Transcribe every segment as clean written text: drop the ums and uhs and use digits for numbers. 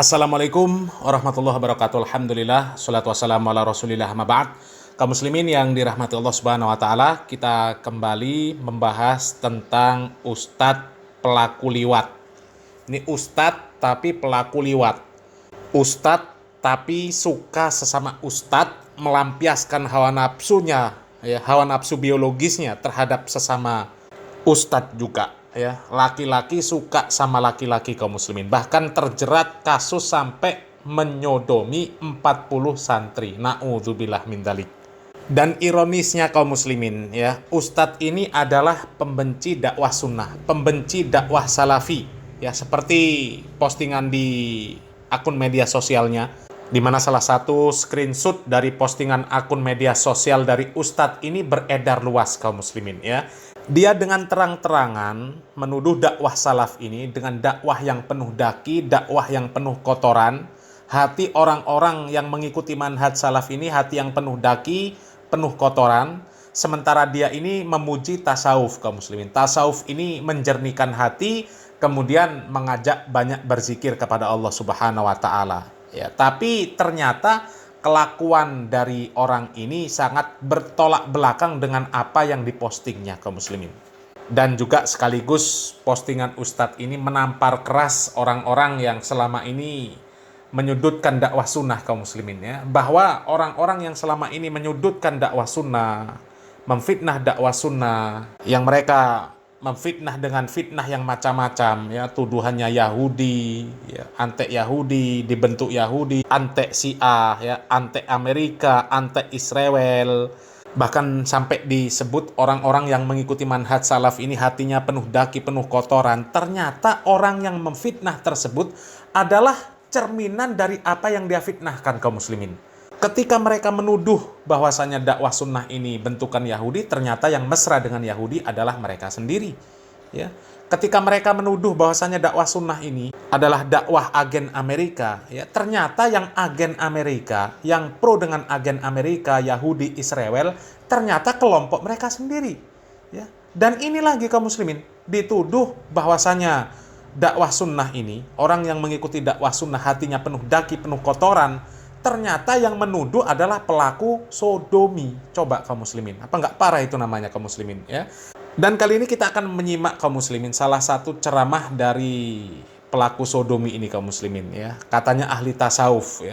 Assalamualaikum warahmatullahi wabarakatuh. Alhamdulillah, salatu wassalamu ala rasulillah, amma ba'd. Kaum muslimin yang dirahmati Allah subhanahu wa ta'ala, kita kembali membahas tentang ustadz pelaku liwat. Ini ustadz tapi pelaku liwat. Ustadz tapi suka sesama ustadz, melampiaskan hawa nafsunya, hawa nafsu biologisnya terhadap sesama ustadz juga. Laki-laki suka sama laki-laki kaum muslimin, bahkan terjerat kasus sampai menyodomi 40 santri. Na'udzubillah min dzalik. Dan ironisnya kaum muslimin, ustadz ini adalah pembenci dakwah sunnah, pembenci dakwah salafi, seperti postingan di akun media sosialnya, di mana salah satu screenshot dari postingan akun media sosial dari ustadz ini beredar luas kaum muslimin. Dia dengan terang-terangan menuduh dakwah salaf ini dengan dakwah yang penuh daki, dakwah yang penuh kotoran. Hati orang-orang yang mengikuti manhaj salaf ini hati yang penuh daki, penuh kotoran. Sementara dia ini memuji tasawuf kaum muslimin. Tasawuf ini menjernihkan hati, kemudian mengajak banyak berzikir kepada Allah Subhanahu wa taala. Tapi ternyata kelakuan dari orang ini sangat bertolak belakang dengan apa yang dipostingnya kaum muslimin. Dan juga sekaligus postingan ustadz ini menampar keras orang-orang yang selama ini menyudutkan dakwah sunnah kaum muslimin. Bahwa orang-orang yang selama ini menyudutkan dakwah sunnah, memfitnah dakwah sunnah, yang mereka memfitnah dengan fitnah yang macam-macam, tuduhannya Yahudi, antek Yahudi, dibentuk Yahudi, antek Syiah, antek Amerika, antek Israel, bahkan sampai disebut orang-orang yang mengikuti manhaj salaf ini hatinya penuh daki, penuh kotoran. Ternyata orang yang memfitnah tersebut adalah cerminan dari apa yang dia fitnahkan kaum muslimin. Ketika mereka menuduh bahwasanya dakwah sunnah ini bentukan Yahudi, ternyata yang mesra dengan Yahudi adalah mereka sendiri. Ketika mereka menuduh bahwasanya dakwah sunnah ini adalah dakwah agen Amerika, ternyata yang agen Amerika, yang pro dengan agen Amerika, Yahudi, Israel, ternyata kelompok mereka sendiri. Dan ini lagi kaum muslimin, dituduh bahwasanya dakwah sunnah ini, orang yang mengikuti dakwah sunnah hatinya penuh daki, penuh kotoran, ternyata yang menuduh adalah pelaku sodomi. Coba kaum muslimin, apa nggak parah itu namanya kaum muslimin, Dan kali ini kita akan menyimak kaum muslimin salah satu ceramah dari pelaku sodomi ini kaum muslimin, Katanya ahli tasawuf,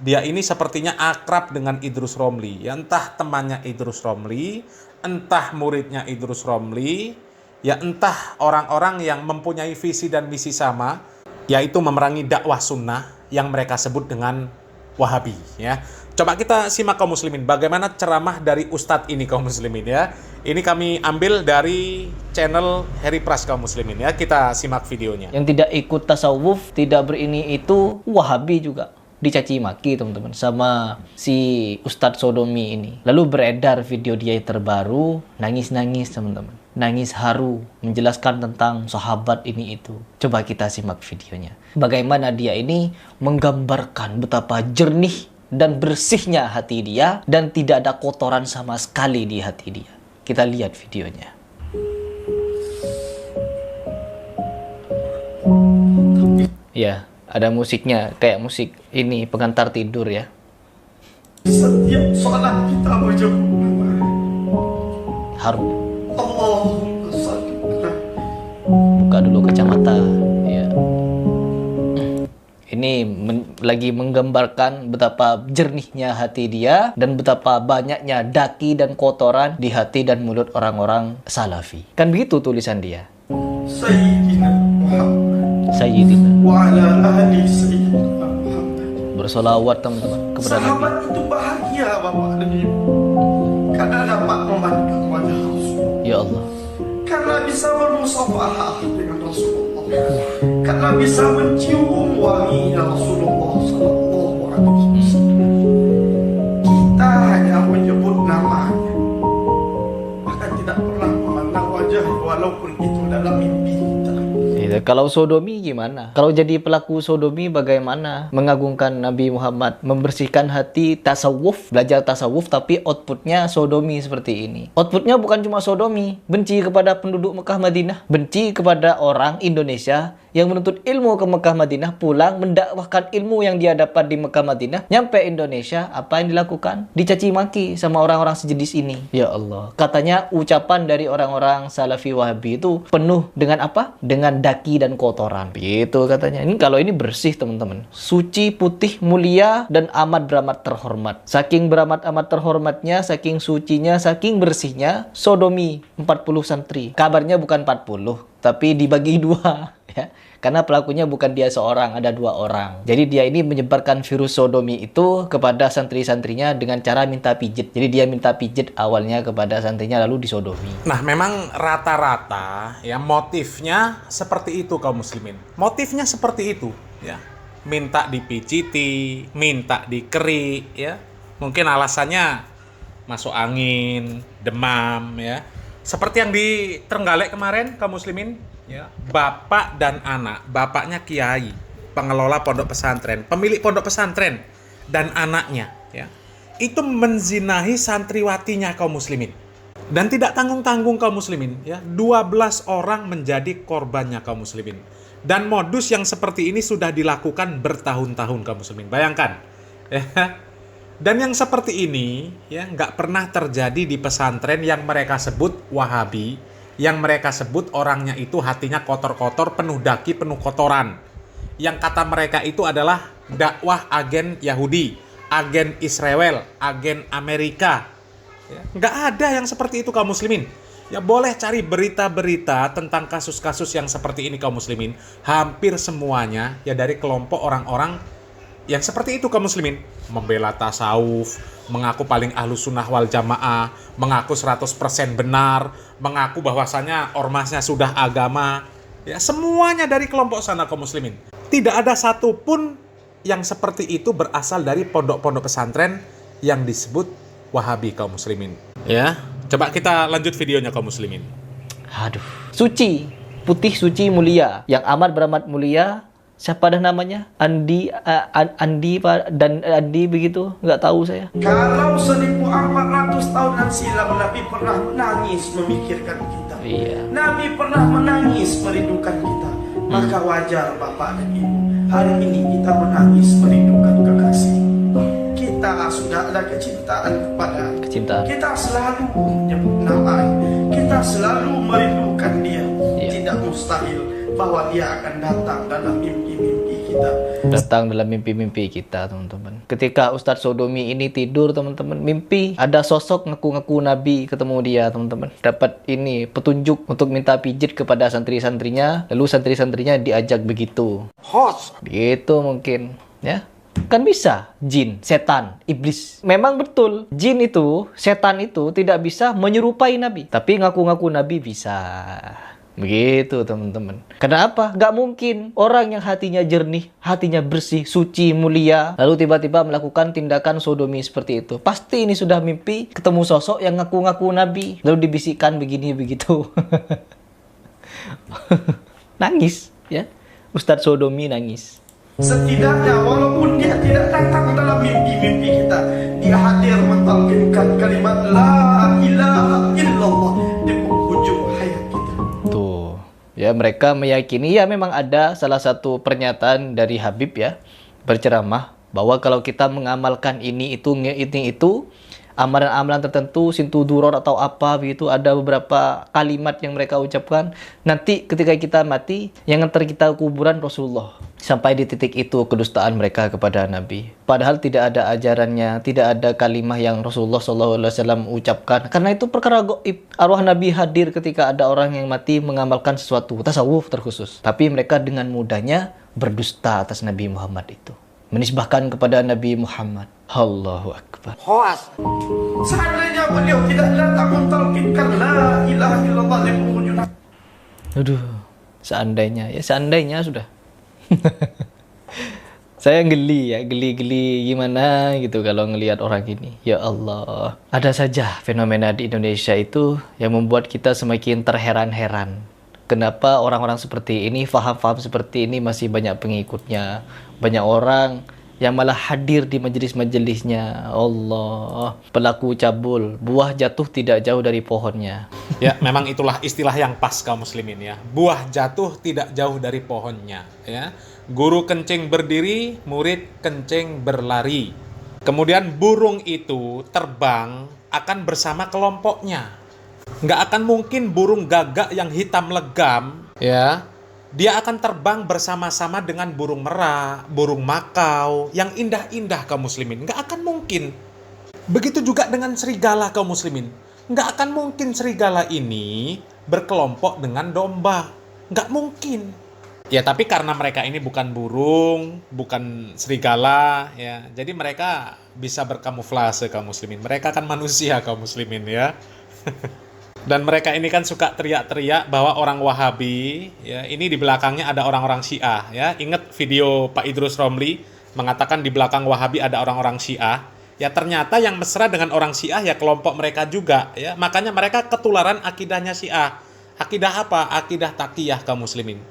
Dia ini sepertinya akrab dengan Idrus Romli, entah temannya Idrus Romli, entah muridnya Idrus Romli, entah orang-orang yang mempunyai visi dan misi sama, yaitu memerangi dakwah sunnah yang mereka sebut dengan Wahabi. Coba kita simak kaum muslimin bagaimana ceramah dari ustadz ini kaum muslimin. Ini kami ambil dari channel Heri Pras kaum muslimin. Kita simak videonya. Yang tidak ikut tasawuf, tidak berini itu Wahabi juga dicaci maki teman-teman sama si ustadz sodomi ini. Lalu beredar video dia yang terbaru, nangis-nangis teman-teman. Nangis haru menjelaskan tentang sahabat ini itu. Coba kita simak videonya. Bagaimana dia ini menggambarkan betapa jernih dan bersihnya hati dia dan tidak ada kotoran sama sekali di hati dia. Kita lihat videonya. Ya, ada musiknya kayak musik ini pengantar tidur ya. Setiap salat kita menyebut Haru. Allahumma shalli ala. Buka dulu kacamata. Ya. Ini lagi menggambarkan betapa jernihnya hati dia dan betapa banyaknya daki dan kotoran di hati dan mulut orang-orang salafi. Kan begitu tulisan dia. Sayyidina Muhammad Sayyidina. wa ala ali Sayyidina Muhammad. Bersolawat teman-teman kepada Nabi. Sahabat itu bahagia Bapak dan Ibu karena dapat memandang wajah Rasul, Ya Allah. karena bisa bermusafahah dengan Rasulullah, karena bisa mencium wanginya Rasulullah sallallahu alaihi wasallam. Kita hanya menyebut namanya, bahkan tidak pernah memandang wajahnya walaupun itu dalam mimpi kita. Kalau sodomi gimana? Kalau jadi pelaku sodomi bagaimana? Mengagungkan Nabi Muhammad, membersihkan hati, tasawuf, belajar tasawuf, tapi outputnya sodomi seperti ini. Outputnya bukan cuma sodomi, benci kepada penduduk Mekah Madinah, benci kepada orang Indonesia yang menuntut ilmu ke Mekah Madinah, pulang mendakwahkan ilmu yang dia dapat di Mekah Madinah, nyampe Indonesia, apa yang dilakukan? Dicaci maki sama orang-orang sejenis ini. Ya Allah. Katanya ucapan dari orang-orang Salafi Wahabi itu penuh dengan apa? Dengan daki dan kotoran. Begitu katanya. Ini kalau ini bersih teman-teman. Suci, putih, mulia, dan amat beramat terhormat. Saking beramat amat terhormatnya, saking sucinya, saking bersihnya, sodomi 40 santri. Kabarnya bukan 40, tapi dibagi dua ya. Karena pelakunya bukan dia seorang, ada 2 orang. Jadi dia ini menyebarkan virus sodomi itu kepada santri-santrinya dengan cara minta pijit. Jadi dia minta pijit awalnya kepada santrinya lalu disodomi. Nah, memang rata-rata ya motifnya seperti itu kaum muslimin. Motifnya seperti itu ya. Minta dipijiti, minta dikerik ya. Mungkin alasannya masuk angin, demam ya. Seperti yang di Trenggalek kemarin kaum muslimin ya, bapak dan anak, bapaknya kiai, pengelola pondok pesantren, pemilik pondok pesantren dan anaknya ya. Itu menzinahi santriwatinya kaum muslimin. Dan tidak tanggung-tanggung kaum muslimin ya. 12 orang menjadi korbannya kaum muslimin. Dan modus yang seperti ini sudah dilakukan bertahun-tahun kaum muslimin. Bayangkan ya. Dan yang seperti ini ya nggak pernah terjadi di pesantren yang mereka sebut Wahabi, yang mereka sebut orangnya itu hatinya kotor-kotor, penuh daki, penuh kotoran. Yang kata mereka itu adalah dakwah agen Yahudi, agen Israel, agen Amerika. Ya, nggak ada yang seperti itu kaum muslimin. Ya boleh cari berita-berita tentang kasus-kasus yang seperti ini kaum muslimin. Hampir semuanya ya dari kelompok orang-orang yang seperti itu kaum muslimin. Membela tasawuf, mengaku paling ahlu sunnah wal jamaah, mengaku 100% benar, mengaku bahwasanya ormasnya sudah agama. Ya semuanya dari kelompok sana kaum muslimin. Tidak ada satupun yang seperti itu berasal dari pondok-pondok pesantren yang disebut Wahabi kaum muslimin. Ya, coba kita lanjut videonya kaum muslimin. Aduh, suci, putih, suci, mulia, yang amat beramat mulia. Siapa dah namanya? Andi dan Andi begitu? Nggak tahu saya. Kalau 1400 tahunan silam Nabi pernah menangis memikirkan kita. Iya. Nabi pernah menangis merindukan kita. Maka wajar Bapak dan Ibu, hari ini kita menangis merindukan kekasih. Kita sudah ada kecintaan kepada Kecintaan. Kita selalu menyebut nama, kita selalu merindukan dia. Iya. Tidak mustahil bahwa dia akan datang dalam mimpi-mimpi kita. Datang dalam mimpi-mimpi kita, teman-teman. Ketika Ustadz Sodomi ini tidur, teman-teman, mimpi ada sosok ngaku-ngaku Nabi ketemu dia, teman-teman. Dapat ini petunjuk untuk minta pijit kepada santri-santrinya, lalu santri-santrinya diajak begitu. Host. Begitu mungkin, ya. Kan bisa jin, setan, iblis. Memang betul, jin itu, setan itu tidak bisa menyerupai Nabi, tapi ngaku-ngaku Nabi bisa. Begitu teman-teman. Kenapa? Gak mungkin orang yang hatinya jernih, hatinya bersih, suci, mulia, lalu tiba-tiba melakukan tindakan sodomi seperti itu. Pasti ini sudah mimpi ketemu sosok yang ngaku-ngaku Nabi, lalu dibisikkan begini begitu. Nangis ya. Ustadz Sodomi nangis. Setidaknya walaupun dia tidak datang dalam mimpi-mimpi kita, dia hadir mentalkinkan kalimat La ilaha illallah di penghujung hayat kita. Tuh, ya mereka meyakini ya memang ada salah satu pernyataan dari Habib ya, berceramah bahwa kalau kita mengamalkan ini itu amalan-amalan tertentu, sintuduror atau apa begitu, ada beberapa kalimat yang mereka ucapkan, nanti ketika kita mati yang ngantar kita kuburan Rasulullah. Sampai di titik itu kedustaan mereka kepada Nabi. Padahal tidak ada ajarannya, tidak ada kalimah yang Rasulullah SAW ucapkan. Karena itu perkara gaib. Arwah Nabi hadir ketika ada orang yang mati mengamalkan sesuatu, tasawuf terkhusus. Tapi mereka dengan mudahnya berdusta atas Nabi Muhammad itu. Menisbahkan kepada Nabi Muhammad. Allahu Akbar. Hoas. Seandainya beliau tidak datang mentalkinkan La ilaha illallah di penghujung hayat. Aduh, seandainya sudah. Saya geli gimana gitu kalau ngelihat orang ini. Ya Allah, ada saja fenomena di Indonesia itu yang membuat kita semakin terheran-heran. Kenapa orang-orang seperti ini, faham-faham seperti ini masih banyak pengikutnya. Banyak orang yang malah hadir di majelis-majelisnya. Allah, pelaku cabul, buah jatuh tidak jauh dari pohonnya. Ya, memang itulah istilah yang pas kaum muslimin ya. Buah jatuh tidak jauh dari pohonnya ya. Guru kencing berdiri, murid kencing berlari. Kemudian burung itu terbang akan bersama kelompoknya. Nggak akan mungkin burung gagak yang hitam legam ya, dia akan terbang bersama-sama dengan burung merak, burung makau yang indah-indah kaum muslimin. Nggak akan mungkin. Begitu juga dengan serigala kaum muslimin. Nggak akan mungkin serigala ini berkelompok dengan domba. Nggak mungkin. Ya, tapi karena mereka ini bukan burung, bukan serigala, ya, jadi mereka bisa berkamuflase kaum muslimin. Mereka kan manusia kaum muslimin ya. Dan mereka ini kan suka teriak-teriak bahwa orang Wahabi, ya, ini di belakangnya ada orang-orang Syiah, ya. Ingat video Pak Idrus Romli mengatakan di belakang Wahabi ada orang-orang Syiah. Ya, ternyata yang mesra dengan orang Syiah ya kelompok mereka juga, ya. Makanya mereka ketularan akidahnya Syiah. Akidah apa? Akidah taqiyah kaum muslimin.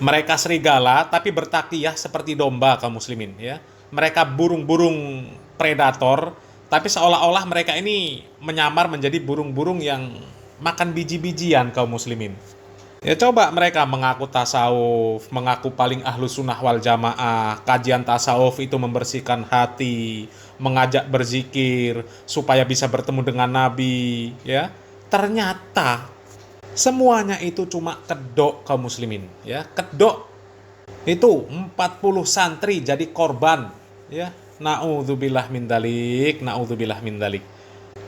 Mereka serigala tapi bertakiyah seperti domba kaum muslimin, ya. Mereka burung-burung predator tapi seolah-olah mereka ini menyamar menjadi burung-burung yang makan biji-bijian kaum muslimin. Ya, coba mereka mengaku tasawuf, mengaku paling ahlu sunnah wal jamaah, kajian tasawuf itu membersihkan hati, mengajak berzikir supaya bisa bertemu dengan Nabi, ya. Ternyata semuanya itu cuma kedok kaum muslimin, ya. Kedok. Itu 40 santri jadi korban, ya. Na'udzubillah min dzalik, na'udzubillah min dzalik.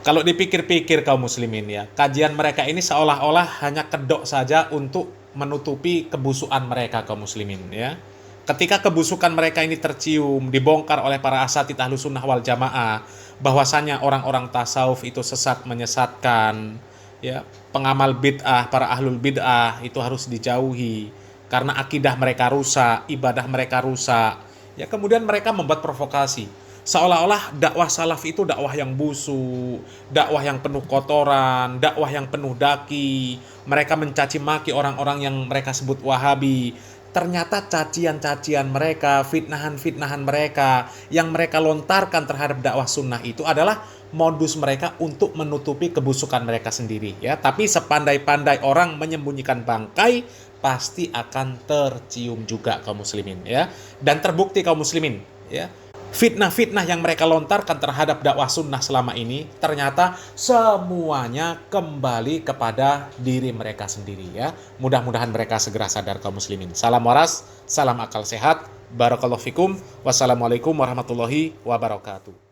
Kalau dipikir-pikir kaum muslimin ya, kajian mereka ini seolah-olah hanya kedok saja untuk menutupi kebusukan mereka kaum muslimin ya. Ketika kebusukan mereka ini tercium, dibongkar oleh para asatidz Ahlus Sunnah wal Jamaah, bahwasanya orang-orang tasawuf itu sesat menyesatkan, ya, pengamal bid'ah, para ahlul bid'ah itu harus dijauhi karena akidah mereka rusak, ibadah mereka rusak. Ya, kemudian mereka membuat provokasi. Seolah-olah dakwah salaf itu dakwah yang busuk, dakwah yang penuh kotoran, dakwah yang penuh daki. Mereka mencaci maki orang-orang yang mereka sebut Wahabi. Ternyata cacian-cacian mereka, fitnahan-fitnahan mereka yang mereka lontarkan terhadap dakwah sunnah itu adalah modus mereka untuk menutupi kebusukan mereka sendiri ya. Tapi sepandai-pandai orang menyembunyikan bangkai, pasti akan tercium juga kaum muslimin ya. Dan terbukti kaum muslimin ya. Fitnah-fitnah yang mereka lontarkan terhadap dakwah sunnah selama ini ternyata semuanya kembali kepada diri mereka sendiri ya. Mudah-mudahan mereka segera sadar kaum muslimin. Salam waras, salam akal sehat. Barakallahu fikum. Wassalamualaikum warahmatullahi wabarakatuh.